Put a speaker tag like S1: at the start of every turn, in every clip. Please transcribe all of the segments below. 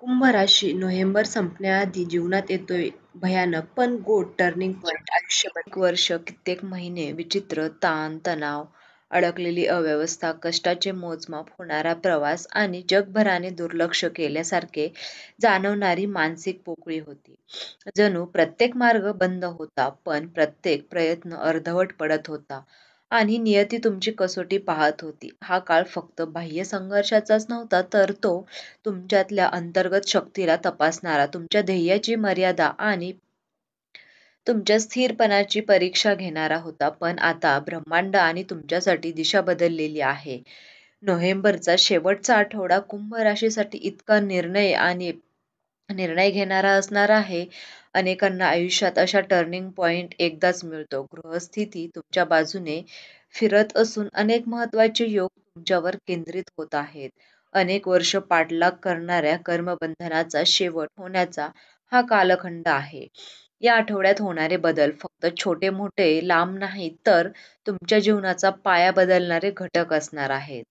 S1: कुंभ राशी नोव्हेंबर संपण्याआधी जीवनात येतोय भयानक पण गोड टर्निंग पॉइंट. आयुष्यभर एक वर्ष, कित्येक महिने विचित्र ताण तणाव, अडकलेली अव्यवस्था, कष्टाचे मोजमाप, होणारा प्रवास आणि जगभराने दुर्लक्ष केल्यासारखे जाणवणारी मानसिक पोकळी होती. जणू प्रत्येक मार्ग बंद होता, पण प्रत्येक प्रयत्न अर्धवट पडत होता आणि नियती तुमची कसोटी पाहत होती. हा काळ फक्त बाह्य संघर्षाचाच नव्हता, तर तो तुमच्यातल्या अंतर्गत शक्तीला तपासणारा, तुमच्या ध्येयाची मर्यादा आणि तुमच्या स्थिरपणाची परीक्षा घेणारा होता. पण आता ब्रह्मांड आणि तुमच्यासाठी दिशा बदललेली आहे. नोव्हेंबरचा शेवटचा आठवडा कुंभ राशीसाठी इतका निर्णय घेणारा असणार आहे. अनेकांना आयुष्यात अशा टर्निंग पॉइंट एकदाच मिळतो. गृहस्थिती तुमच्या बाजूने फिरत असून अनेक महत्वाचे योग तुमच्यावर केंद्रित होत आहेत. अनेक वर्ष पाठलाग करणाऱ्या कर्मबंधनाचा शेवट होण्याचा हा कालखंड आहे. या आठवड्यात होणारे बदल फक्त छोटे मोठे लांब नाहीत, तर तुमच्या जीवनाचा पाया बदलणारे घटक असणार आहेत.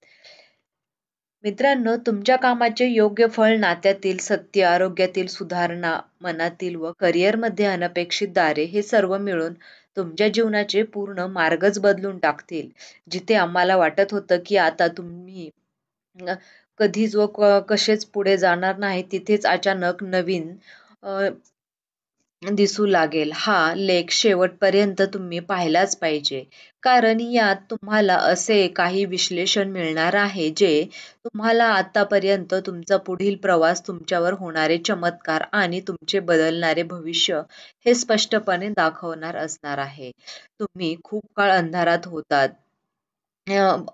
S1: मित्रांनो, तुमच्या कामाचे योग्य फळ, नात्यातील सत्य, आरोग्यातील सुधारणा, मनातील व करिअरमध्ये अनपेक्षित दारे, हे सर्व मिळून तुमच्या जीवनाचे पूर्ण मार्गच बदलून टाकतील. जिथे आम्हाला वाटत होतं की आता तुम्ही अ, कधीच व कसेच पुढे जाणार नाही, तिथेच अचानक नवीन अ, दिसू लागेल. हा लेख शेवटपर्यंत तुम्ही पाहिलाच पाहिजे. कारण यात तुम्हाला असे काही विश्लेषण मिळणार आहे जे तुम्हाला आतापर्यंत तुमचा पुढील प्रवास, तुमच्यावर होणारे चमत्कार आणि तुमचे बदलणारे भविष्य हे स्पष्टपणे दाखवणार असणार आहे. तुम्ही खूप काळ अंधारात होतात.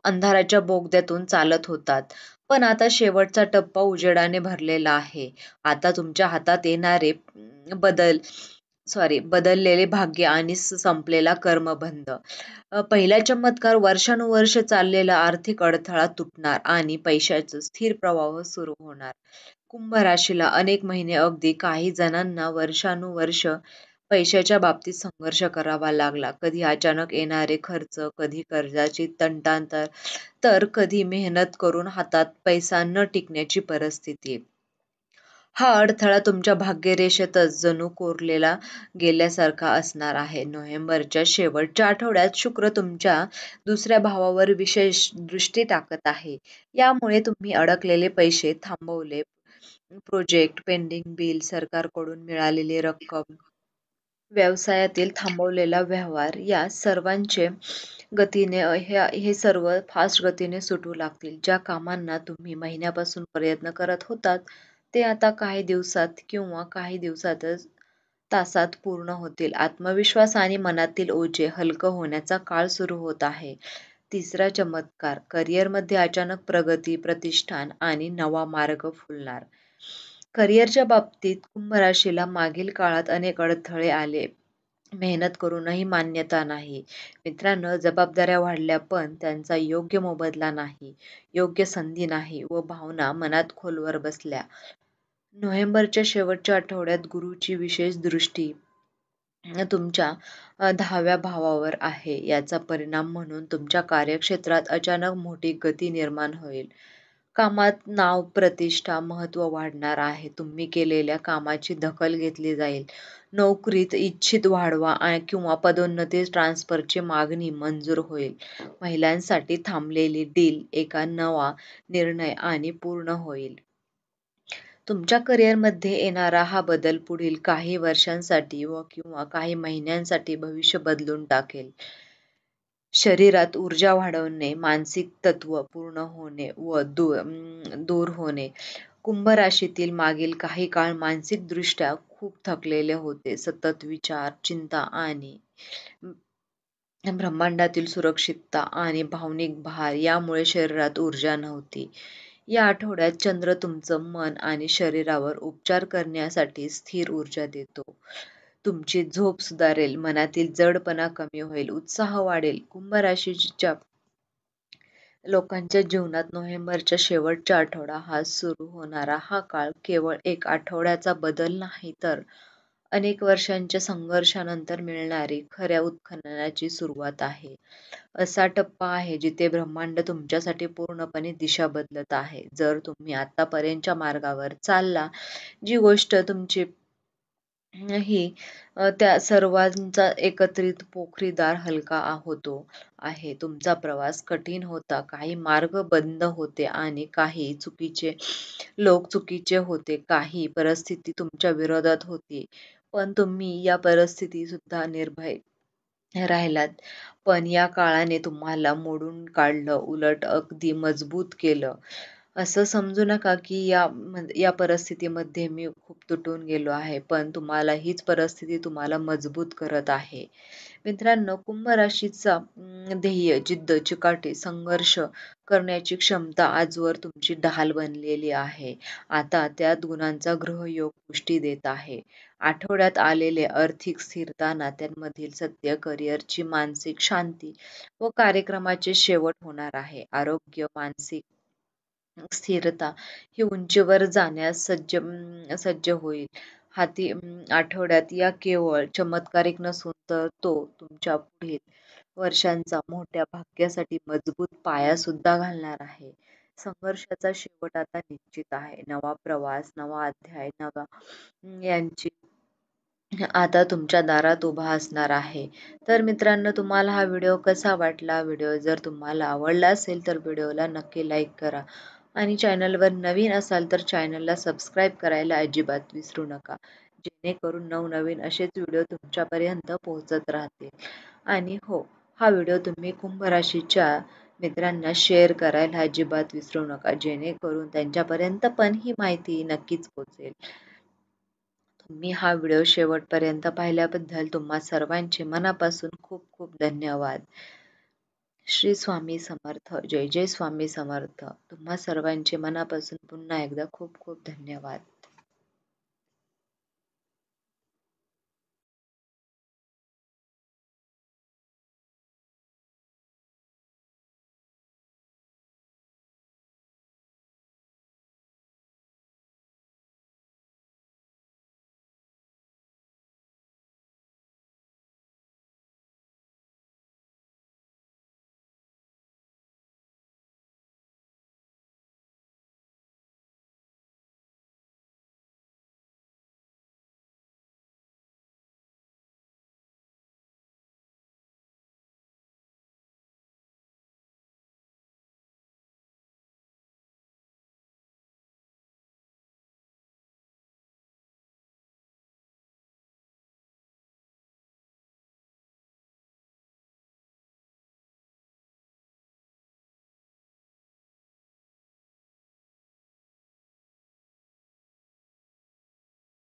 S1: अंधाराच्या बोगद्यातून चालत होतात. पण आता शेवटचा टप्पा उजेडाने भरलेला आहे. आता तुमच्या हातात येणारे बदल बदललेले भाग्य आणि संपलेला कर्मबंध. पहिला चमत्कार, वर्षानुवर्ष चाललेला आर्थिक अडथळा तुटणार आणि पैशाचा स्थिर प्रवाह सुरू होणार. कुंभ राशीला अनेक महिने, अगदी काही जणांना वर्षानुवर्ष पैशाच्या बाबतीत संघर्ष करावा लागला. कधी अचानक येणारे खर्च, कधी कर्जाची तंटांतर, तर कधी मेहनत करून हातात पैसा न टिकण्याची परिस्थिती. हा अडथळा तुमच्या भाग्यरेषेतच जणू कोरलेला गेल्यासारखा असणार आहे. नोव्हेंबरच्या शेवटच्या आठवड्यात शुक्र तुमच्या दुसऱ्या भावावर विशेष दृष्टी टाकत आहे. यामुळे तुम्ही अडकलेले पैसे, थांबवले प्रोजेक्ट, पेंडिंग बिल, सरकारकडून मिळालेली रक्कम, व्यवसायातील थांबवलेला व्यवहार, या सर्वांचे गतीने हे सर्व फास्ट गतीने सुटू लागतील. ज्या कामांना तुम्ही महिन्यापासून प्रयत्न करत होतात, ते आता काही दिवसात किंवा काही दिवसातच, तासात पूर्ण होतील. आत्मविश्वास आणि मनातील ओझे हलकं होण्याचा काळ सुरू होत आहे. तिसरा चमत्कार, करिअरमध्ये अचानक प्रगती, प्रतिष्ठान आणि नवा मार्ग फुलणार. करिअरच्या बाबतीत कुंभ राशीला मागील काळात अनेक अडथळे आले. मेहनत करूनही मान्यता नाही. मित्रांनो, जबाबदाऱ्या वाढल्या पण त्यांचा योग्य मोबदला नाही, योग्य संधी नाही व भावना मनात खोलवर बसल्या. नोव्हेंबरच्या शेवटच्या आठवड्यात गुरूची विशेष दृष्टी तुमच्या 10व्या भावावर आहे. याचा परिणाम म्हणून तुमच्या कार्यक्षेत्रात अचानक मोठी गती निर्माण होईल. कामात नाव, प्रतिष्ठा, महत्त्व वाढणार आहे. तुम्ही केलेल्या कामाची दखल घेतली जाईल. नोकरीत इच्छित वाढवा किंवा पदोन्नती, ट्रान्सफरची मागणी मंजूर होईल. महिलांसाठी थांबलेली डील एका नवा निर्णय आणि पूर्ण होईल. तुमच्या करिअरमध्ये येणारा हा बदल पुढील काही वर्षांसाठी किंवा काही महिन्यांसाठी भविष्य बदलून टाकेल. शरीरात ऊर्जा वाढवणे, मानसिक तत्व पूर्ण होणे व दूर होणे. कुंभ राशीतील मागील काही काळ मानसिकदृष्ट्या खूप थकलेले होते. सतत विचार, चिंता आणि ब्रह्मांडातील सुरक्षितता आणि भावनिक भार यामुळे शरीरात ऊर्जा नव्हती. या आठवड्यात चंद्र तुमचं मन आणि शरीरावर उपचार करण्यासाठी स्थिर ऊर्जा देतो. तुमची झोप सुधारेल, मनातील जडपणा कमी होईल, उत्साह वाढेल. कुंभ राशीच्या लोकांच्या जीवनात नोव्हेंबरच्या शेवटचा आठवडा हा सुरू होणारा हा काळ केवळ एक आठवड्याचा बदल नाही, तर अनेक वर्षांच्या संघर्षानंतर मिळणारी खऱ्या उत्खननाची सुरुवात आहे. असा टप्पा आहे जिथे ब्रह्मांड तुमच्यासाठी पूर्णपणे दिशा बदलत आहे. जर तुम्ही आतापर्यंतच्या मार्गावर चालला, जी गोष्ट तुमची ही त्या सर्वांचा एकत्रित पोखरीदार हलका होतो आहे. तुमचा प्रवास कठीण होता, काही मार्ग बंद होते आणि काही चुकीचे लोक चुकीचे होते, काही परिस्थिती तुमच्या विरोधात होती. पण तुम्ही या परिस्थिती सुद्धा निर्भय राहिलात. पण या काळाने तुम्हाला मोडून काढलं, उलट अगदी मजबूत केलं. असं समजू नका की या परिस्थितीमध्ये मी खूप तुटून गेलो आहे, पण तुम्हाला हीच परिस्थिती तुम्हाला मजबूत करत आहे. मित्रांनो, कुंभ राशीचा ध्येय, जिद्द, चिकाटी, संघर्ष करण्याची क्षमता आजवर तुमची ढाल बनलेली आहे. आता त्यात गुणांचा ग्रहयोग पुष्टी देत आहे. आठवड्यात आलेले आर्थिक स्थिरता, नात्यांमधील सत्य, करिअरची मानसिक शांती व कार्यक्रमाचे शेवट होणार आहे. आरोग्य, मानसिक स्थिरता ही उंचीवर जाण्यास सज्ज होईल. हाती आठवड्यात या केवळ चमत्कारिक नसून तर तो तुमच्या पुढील वर्षांचा मोठ्या भाग्यासाठी मजबूत पाया सुद्धा घालणार आहे. संघर्षाचा शेवट आता निश्चित आहे. नवा प्रवास, नवा अध्याय, नवा यांची आता तुमच्या दारात उभा असणार आहे. तर मित्रांनो, तुम्हाला हा व्हिडिओ कसा वाटला? व्हिडिओ जर तुम्हाला आवडला असेल तर व्हिडिओला नक्की लाईक करा आणि चॅनलवर नवीन असाल तर चॅनलला सबस्क्राईब करायला अजिबात विसरू नका, जेणेकरून नवनवीन असेच व्हिडिओ तुमच्यापर्यंत पोहोचत राहतील. आणि हो, हा व्हिडिओ तुम्ही कुंभ राशीच्या मित्रांना शेअर करायला अजिबात विसरू नका, जेणेकरून त्यांच्यापर्यंत पण ही माहिती नक्कीच पोहोचेल. तुम्ही हा व्हिडिओ शेवटपर्यंत पाहिल्याबद्दल तुम्हा सर्वांचे मनापासून खूप खूप धन्यवाद. श्री स्वामी समर्थ. जय जय स्वामी समर्थ. तुम्हा सर्वांचे मनापासून पुन्हा एकदा खूप खूप धन्यवाद.